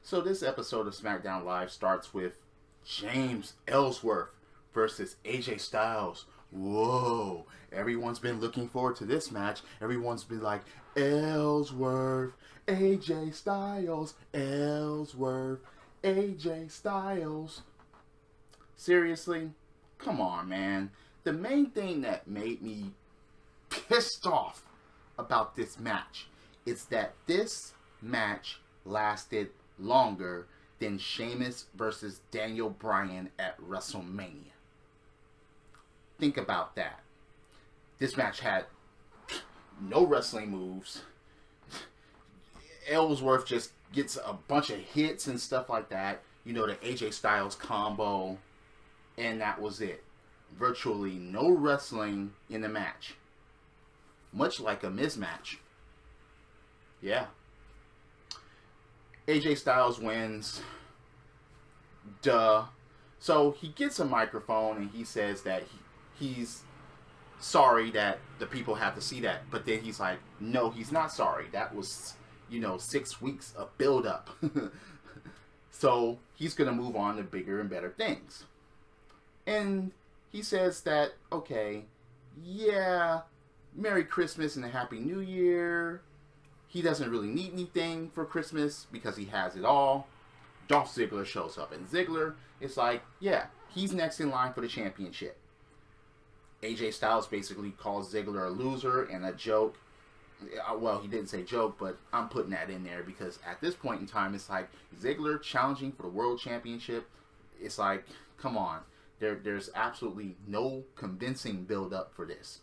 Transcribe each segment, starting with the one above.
So this episode of SmackDown Live starts with James Ellsworth versus AJ Styles. Whoa. Everyone's been looking forward to this match. Everyone's been like, Ellsworth, AJ Styles, Ellsworth, AJ Styles. Seriously? Come on, man. The main thing that made me pissed off about this match is that this match lasted longer than Sheamus versus Daniel Bryan at WrestleMania. Think about that. This match had no wrestling moves. Ellsworth just gets a bunch of hits and stuff like that. You know, the AJ Styles combo. And that was it. Virtually no wrestling in the match. Much like a mismatch. Yeah. AJ Styles wins. Duh. So he gets a microphone and he says that he's sorry that the people have to see that. But then he's like, no, he's not sorry. That was, 6 weeks of build-up. So he's going to move on to bigger and better things. And he says that, okay, yeah, Merry Christmas and a Happy New Year. He doesn't really need anything for Christmas because he has it all. Dolph Ziggler shows up. And Ziggler is like, yeah, he's next in line for the championship. AJ Styles basically calls Ziggler a loser and a joke. Well, he didn't say joke, but I'm putting that in there because at this point in time, it's like Ziggler challenging for the World Championship. It's like, come on. There's absolutely no convincing build-up for this.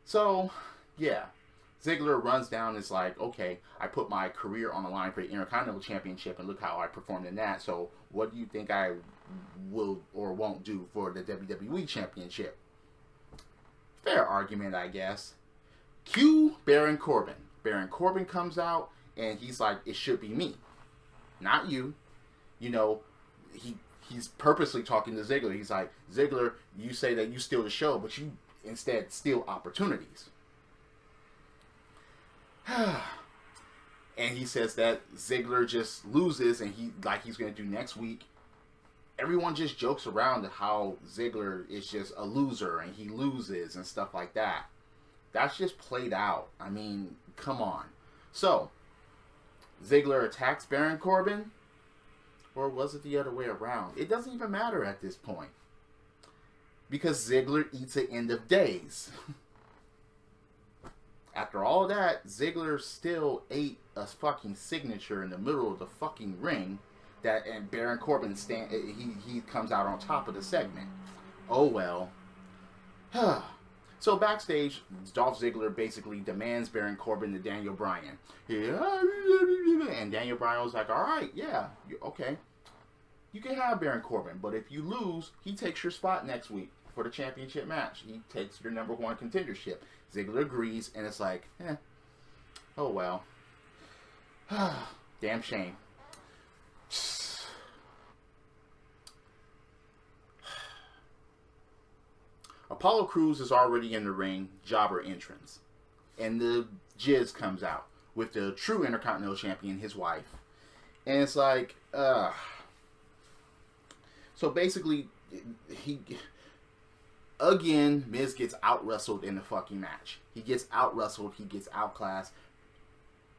So, yeah. Ziggler runs down and is like, okay, I put my career on the line for the Intercontinental Championship and look how I performed in that. So what do you think I will or won't do for the WWE Championship? Fair argument, I guess. Cue Baron Corbin. Baron Corbin comes out and he's like, it should be me, not you. He's purposely talking to Ziggler. He's like, Ziggler, you say that you steal the show, but you instead steal opportunities. And he says that Ziggler just loses and he's going to do next week. Everyone just jokes around how Ziggler is just a loser and he loses and stuff like that. That's just played out. I mean, come on. So, Ziggler attacks Baron Corbin. Or was it the other way around? It doesn't even matter at this point. Because Ziggler eats at end of days. After all that, Ziggler still ate a fucking signature in the middle of the fucking ring. And Baron Corbin he comes out on top of the segment. Oh well. So backstage, Dolph Ziggler basically demands Baron Corbin to Daniel Bryan. And Daniel Bryan was like, alright, yeah, okay. You can have Baron Corbin, but if you lose, he takes your spot next week for the championship match. He takes your number one contendership. Ziggler agrees, and it's like, oh well. Damn shame. Apollo Crews is already in the ring, jobber entrance. And the jizz comes out with the true Intercontinental Champion, his wife. And it's like, So basically, again, Miz gets out-wrestled in the fucking match. He gets out-wrestled, he gets outclassed.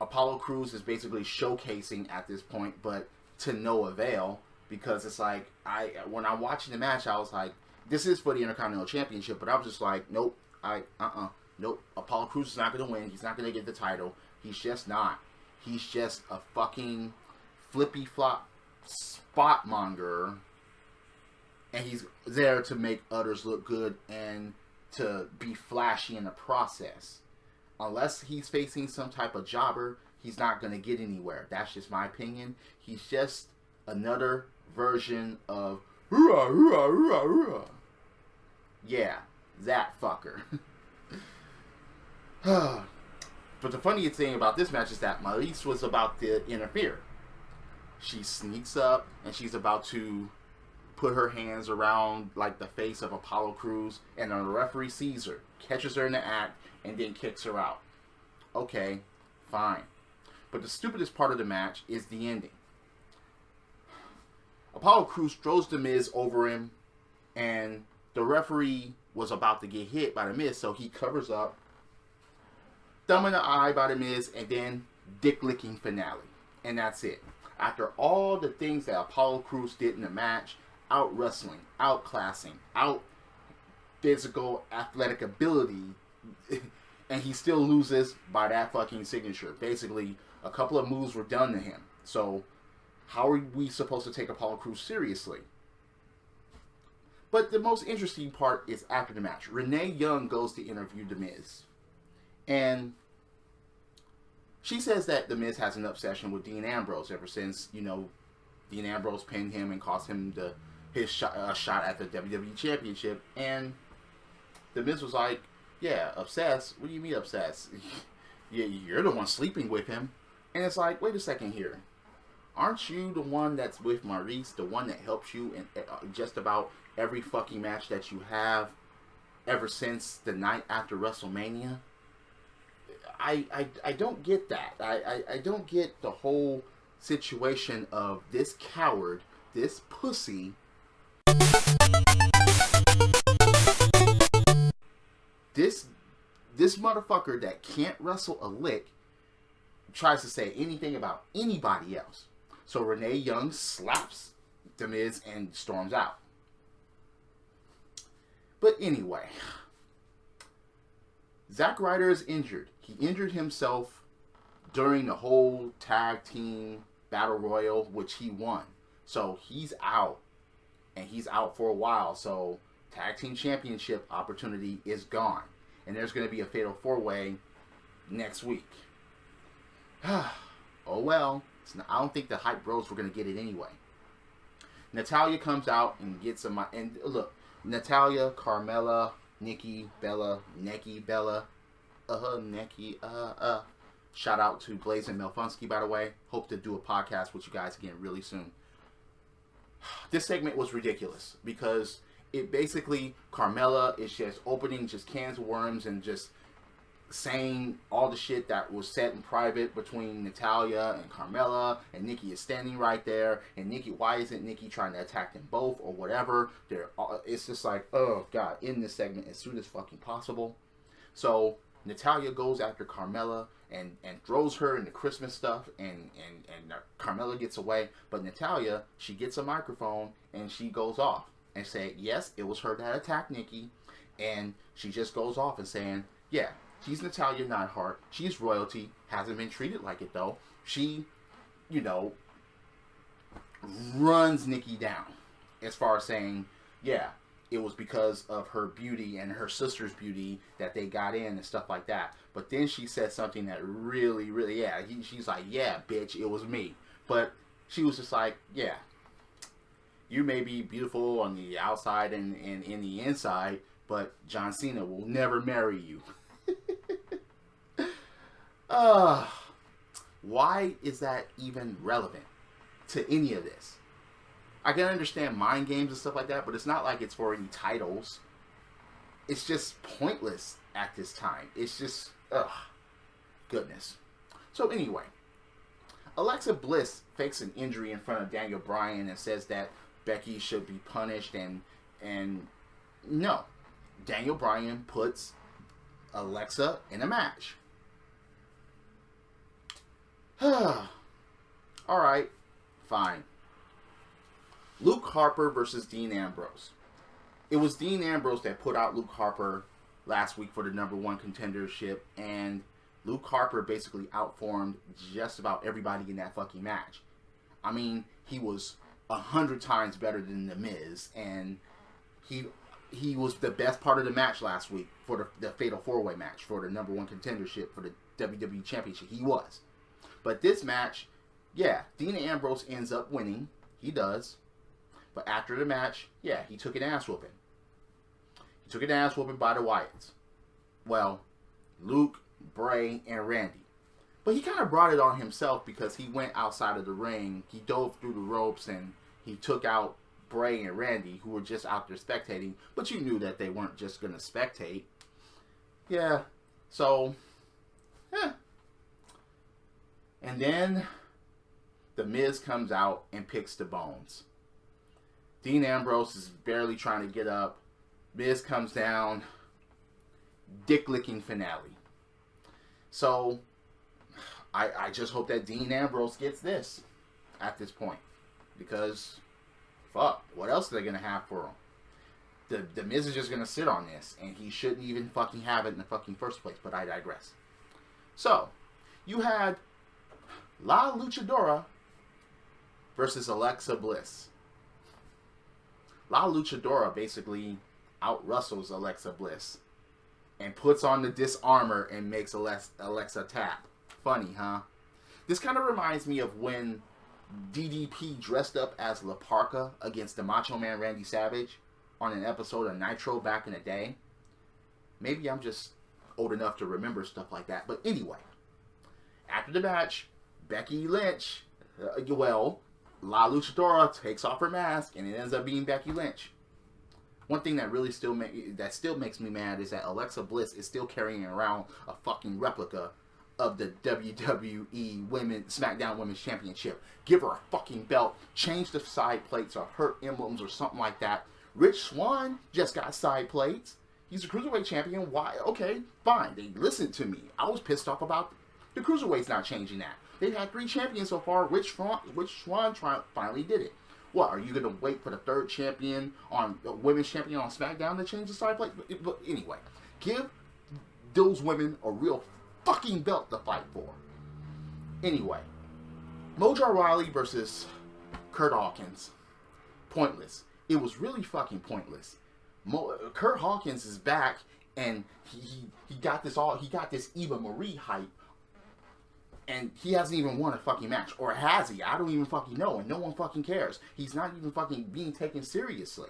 Apollo Crews is basically showcasing at this point, but to no avail. Because it's like, when I'm watching the match, I was like, this is for the Intercontinental Championship, but I was just like, nope, nope. Apollo Crews is not going to win. He's not going to get the title. He's just not. He's just a fucking flippy-flop spot monger, and he's there to make others look good and to be flashy in the process. Unless he's facing some type of jobber, he's not going to get anywhere. That's just my opinion. He's just another version of hoorah, hoorah, hoorah, hoorah. Yeah, that fucker. But the funniest thing about this match is that Maurice was about to interfere. She sneaks up and she's about to put her hands around like the face of Apollo Crews, and the referee sees her, catches her in the act, and then kicks her out. Okay, fine. But the stupidest part of the match is the ending. Apollo Crews throws The Miz over him, and the referee was about to get hit by The Miz, so he covers up, thumb in the eye by The Miz, and then dick licking finale. And that's it. After all the things that Apollo Crews did in the match, out wrestling, outclassing, out physical athletic ability, and he still loses by that fucking signature. Basically, a couple of moves were done to him. So, how are we supposed to take Apollo Crews seriously? But the most interesting part is after the match. Renee Young goes to interview The Miz. And she says that The Miz has an obsession with Dean Ambrose ever since, Dean Ambrose pinned him and cost him his shot at the WWE Championship. And The Miz was like, yeah, obsessed? What do you mean obsessed? Yeah, you're the one sleeping with him. And it's like, wait a second here. Aren't you the one that's with Maurice, the one that helps you in just about every fucking match that you have ever since the night after WrestleMania? I don't get that. I don't get the whole situation of this coward, this pussy, this motherfucker that can't wrestle a lick tries to say anything about anybody else. So Renee Young slaps The Miz and storms out. But anyway, Zack Ryder is injured. He injured himself during the whole tag team battle royal, which he won. So he's out. And he's out for a while. So tag team championship opportunity is gone. And there's going to be a fatal 4-way next week. Oh well. I don't think the Hype Bros were going to get it anyway. Natalya comes out and gets a... And look, Natalya, Carmella, Nikki Bella. Shout out to Blaze and Melfunski, by the way. Hope to do a podcast with you guys again really soon. This segment was ridiculous because it basically, Carmella is just opening just cans of worms and just saying all the shit that was said in private between Natalya and Carmella, and Nikki is standing right there, and Nikki, why isn't Nikki trying to attack them both or whatever? It's just like, oh god, in this segment as soon as fucking possible. So Natalya goes after Carmella and throws her into Christmas stuff, and Carmella gets away, but Natalya, she gets a microphone and she goes off and say, yes, it was her that attacked Nikki, and she just goes off and saying, yeah, she's Natalya Neidhart. She's royalty. Hasn't been treated like it, though. She, runs Nikki down. As far as saying, yeah, it was because of her beauty and her sister's beauty that they got in and stuff like that. But then she said something that really, really, she's like, yeah, bitch, it was me. But she was just like, yeah, you may be beautiful on the outside and in the inside, but John Cena will never marry you. Why is that even relevant to any of this? I can understand mind games and stuff like that, but it's not like it's for any titles. It's just pointless at this time. It's just, goodness. So anyway, Alexa Bliss fakes an injury in front of Daniel Bryan and says that Becky should be punished, and no. Daniel Bryan puts Alexa in a match. Alright, fine. Luke Harper versus Dean Ambrose. It was Dean Ambrose that put out Luke Harper last week for the #1 contendership, and Luke Harper basically outformed just about everybody in that fucking match. I mean, he was 100 times better than The Miz, and he was the best part of the match last week for the Fatal 4-Way match for the #1 contendership for the WWE Championship. He was. But this match, yeah, Dean Ambrose ends up winning. He does. But after the match, yeah, he took an ass whooping. He took an ass whooping by the Wyatts. Well, Luke, Bray, and Randy. But he kind of brought it on himself because he went outside of the ring. He dove through the ropes and he took out Bray and Randy, who were just out there spectating. But you knew that they weren't just going to spectate. Yeah, so, And then The Miz comes out and picks the bones. Dean Ambrose is barely trying to get up. Miz comes down. Dick-licking finale. So, I just hope that Dean Ambrose gets this at this point. Because, fuck, what else are they going to have for him? The Miz is just going to sit on this, and he shouldn't even fucking have it in the fucking first place, but I digress. So, you had La Luchadora versus Alexa Bliss. La Luchadora basically out-wrestles Alexa Bliss and puts on the disarmor and makes Alexa tap. Funny, huh? This kind of reminds me of when DDP dressed up as La Parka against the Macho Man Randy Savage on an episode of Nitro back in the day. Maybe I'm just old enough to remember stuff like that. But anyway, after the match, Becky Lynch, La Luchadora takes off her mask and it ends up being Becky Lynch. One thing that really still makes me mad is that Alexa Bliss is still carrying around a fucking replica of the WWE Smackdown Women's Championship. Give her a fucking belt. Change the side plates or her emblems or something like that. Rich Swann just got side plates. He's a Cruiserweight champion. Why? Okay, fine. They listened to me. I was pissed off about the Cruiserweights not changing that. They've had 3 champions so far. Rich Swann finally did it. What, are you going to wait for the 3rd champion women's champion on SmackDown to change the side plate? But anyway, give those women a real fucking belt to fight for. Anyway, Mojo Rawley versus Kurt Hawkins. Pointless. It was really fucking pointless. Kurt Hawkins is back and he got this Eva Marie hype. And he hasn't even won a fucking match. Or has he? I don't even fucking know. And no one fucking cares. He's not even fucking being taken seriously.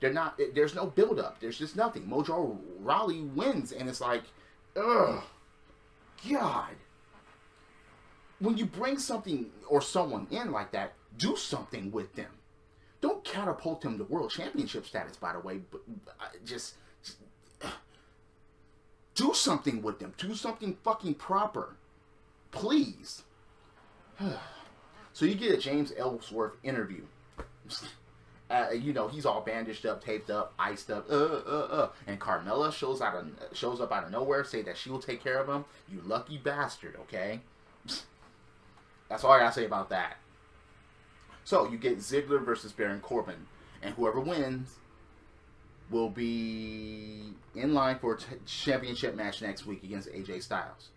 There's no build-up. There's just nothing. Mojo Rawley wins. And it's like, ugh. God. When you bring something or someone in like that, do something with them. Don't catapult them to world championship status, by the way. But just do something with them. Do something fucking proper. Please. So you get a James Ellsworth interview. He's all bandaged up, taped up, iced up. And Carmella shows up out of nowhere, say that she will take care of him. You lucky bastard, okay? That's all I gotta say about that. So you get Ziggler versus Baron Corbin. And whoever wins will be in line for a championship match next week against AJ Styles.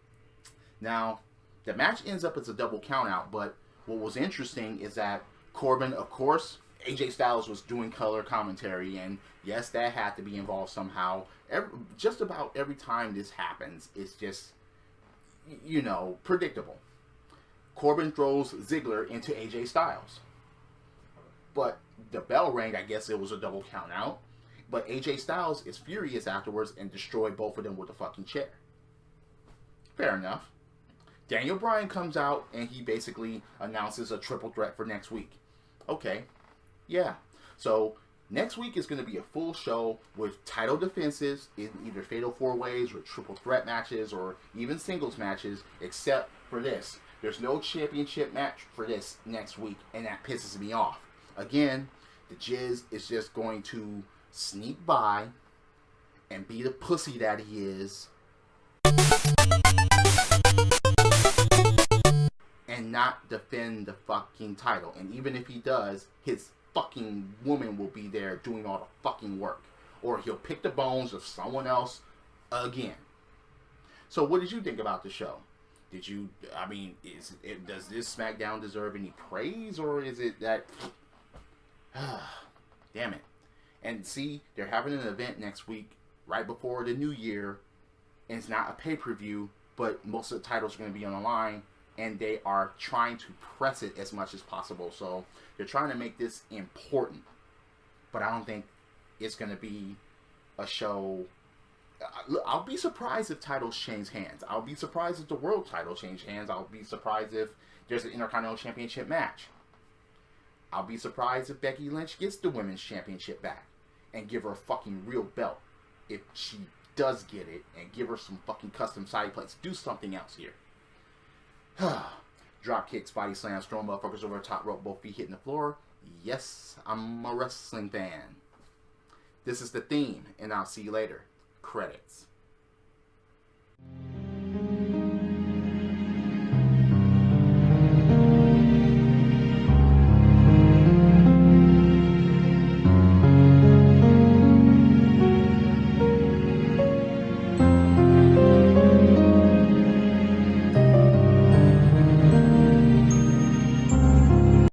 Now, the match ends up as a double countout, but what was interesting is that Corbin, of course, AJ Styles was doing color commentary, and yes, that had to be involved somehow. Just about every time this happens, it's just, predictable. Corbin throws Ziggler into AJ Styles. But the bell rang, I guess it was a double countout. But AJ Styles is furious afterwards and destroyed both of them with a fucking chair. Fair enough. Daniel Bryan comes out and he basically announces a triple threat for next week. Okay, yeah. So next week is going to be a full show with title defenses in either fatal 4-ways or triple threat matches or even singles matches, except for this. There's no championship match for this next week, and that pisses me off. Again, the Jizz is just going to sneak by and be the pussy that he is and not defend the fucking title. And even if he does, his fucking woman will be there doing all the fucking work. Or he'll pick the bones of someone else again. So what did you think about the show? Does this SmackDown deserve any praise? Or is it that... damn it. And see, they're having an event next week, right before the new year. And it's not a pay-per-view, but most of the titles are going to be on the line. And they are trying to press it as much as possible. So they're trying to make this important. But I don't think it's going to be a show. I'll be surprised if titles change hands. I'll be surprised if the world title change hands. I'll be surprised if there's an Intercontinental Championship match. I'll be surprised if Becky Lynch gets the Women's Championship back and give her a fucking real belt. If she does get it, and give her some fucking custom side plates. Do something else here. Drop kicks, body slams, throwing motherfuckers over the top rope, both feet hitting the floor. Yes, I'm a wrestling fan. This is the theme, and I'll see you later. Credits.